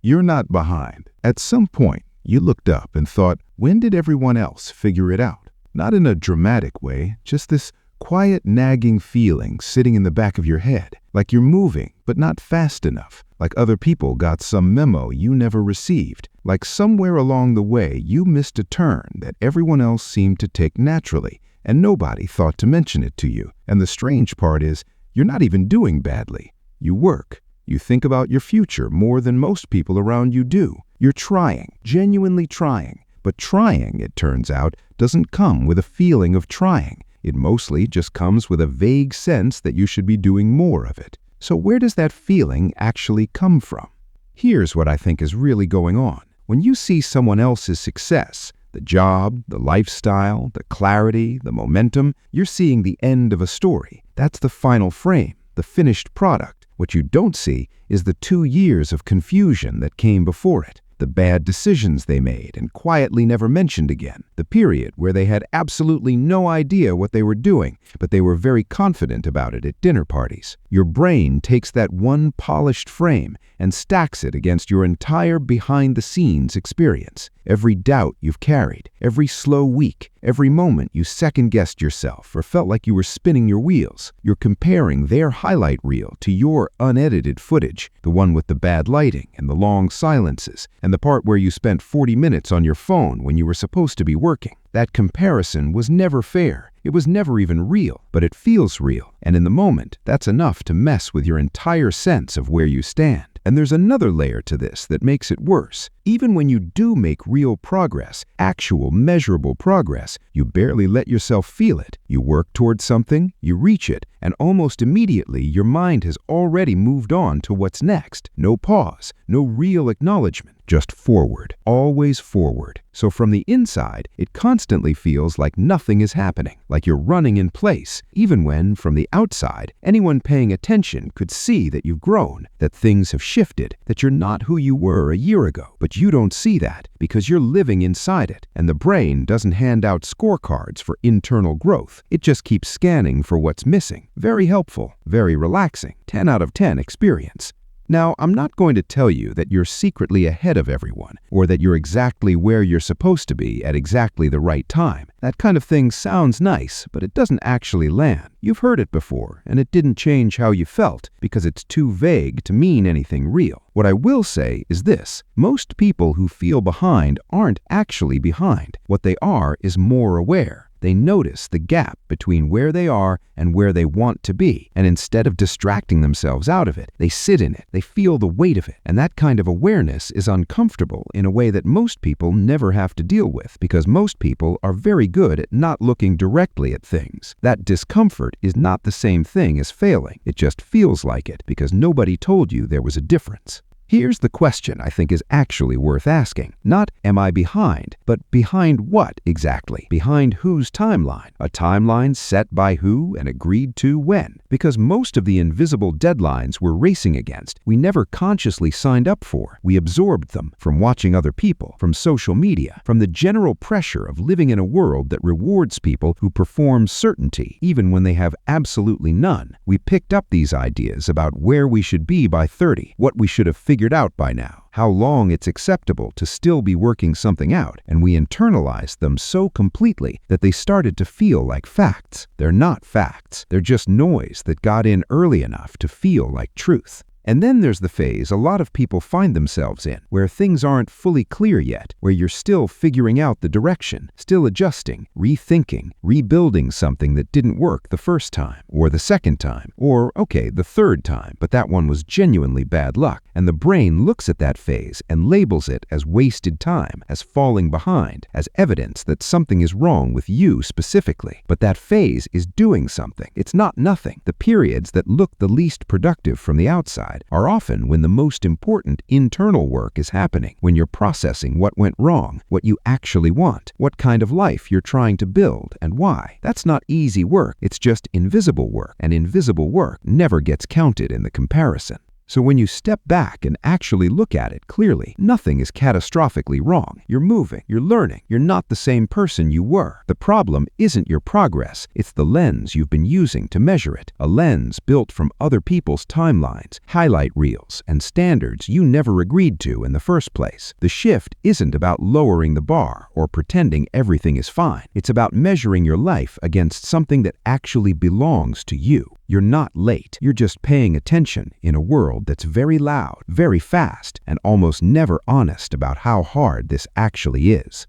You're not behind. At some point, you looked up and thought, when did everyone else figure it out? Not in a dramatic way, just this quiet nagging feeling sitting in the back of your head, like you're moving, but not fast enough, like other people got some memo you never received, like somewhere along the way you missed a turn that everyone else seemed to take naturally, and nobody thought to mention it to you. And the strange part is, you're not even doing badly. You work. You think about your future more than most people around you do. You're trying, genuinely trying. But trying, it turns out, doesn't come with a feeling of trying. It mostly just comes with a vague sense that you should be doing more of it. So where does that feeling actually come from? Here's what I think is really going on. When you see someone else's success, the job, the lifestyle, the clarity, the momentum, you're seeing the end of a story. That's the final frame, the finished product. What you don't see is the 2 years of confusion that came before it. The bad decisions they made and quietly never mentioned again. The period where they had absolutely no idea what they were doing, but they were very confident about it at dinner parties. Your brain takes that one polished frame and stacks it against your entire behind-the-scenes experience. Every doubt you've carried, every slow week, every moment you second-guessed yourself or felt like you were spinning your wheels. You're comparing their highlight reel to your unedited footage, the one with the bad lighting and the long silences, and the part where you spent 40 minutes on your phone when you were supposed to be working. That comparison was never fair. It was never even real, but it feels real. And in the moment, that's enough to mess with your entire sense of where you stand. And there's another layer to this that makes it worse. Even when you do make real progress, actual measurable progress, you barely let yourself feel it. You work towards something, you reach it, and almost immediately your mind has already moved on to what's next. No pause, no real acknowledgement, just forward, always forward. So from the inside, it constantly feels like nothing is happening, like you're running in place, even when, from the outside, anyone paying attention could see that you've grown, that things have shifted, that you're not who you were a year ago. But you don't see that because you're living inside it, and the brain doesn't hand out scorecards for internal growth. It just keeps scanning for what's missing. Very helpful, very relaxing, 10 out of 10 experience. Now, I'm not going to tell you that you're secretly ahead of everyone, or that you're exactly where you're supposed to be at exactly the right time. That kind of thing sounds nice, but it doesn't actually land. You've heard it before, and it didn't change how you felt because it's too vague to mean anything real. What I will say is this: most people who feel behind aren't actually behind. What they are is more aware. They notice the gap between where they are and where they want to be, and instead of distracting themselves out of it, they sit in it, they feel the weight of it, and that kind of awareness is uncomfortable in a way that most people never have to deal with, because most people are very good at not looking directly at things. That discomfort is not the same thing as failing. It just feels like it, because nobody told you there was a difference. Here's the question I think is actually worth asking. Not, am I behind, but behind what exactly? Behind whose timeline? A timeline set by who and agreed to when? Because most of the invisible deadlines we're racing against, we never consciously signed up for. We absorbed them from watching other people, from social media, from the general pressure of living in a world that rewards people who perform certainty, even when they have absolutely none. We picked up these ideas about where we should be by 30, what we should have figured out by now, how long it's acceptable to still be working something out, and we internalized them so completely that they started to feel like facts. They're not facts. They're just noise that got in early enough to feel like truth. And then there's the phase a lot of people find themselves in, where things aren't fully clear yet, where you're still figuring out the direction, still adjusting, rethinking, rebuilding something that didn't work the first time, or the second time, or, okay, the third time, but that one was genuinely bad luck. And the brain looks at that phase and labels it as wasted time, as falling behind, as evidence that something is wrong with you specifically. But that phase is doing something. It's not nothing. The periods that look the least productive from the outside are often when the most important internal work is happening, when you're processing what went wrong, what you actually want, what kind of life you're trying to build, and why. That's not easy work, it's just invisible work, and invisible work never gets counted in the comparison. So when you step back and actually look at it clearly, nothing is catastrophically wrong. You're moving, you're learning, you're not the same person you were. The problem isn't your progress, it's the lens you've been using to measure it. A lens built from other people's timelines, highlight reels, and standards you never agreed to in the first place. The shift isn't about lowering the bar or pretending everything is fine. It's about measuring your life against something that actually belongs to you. You're not late. You're just paying attention in a world that's very loud, very fast, and almost never honest about how hard this actually is.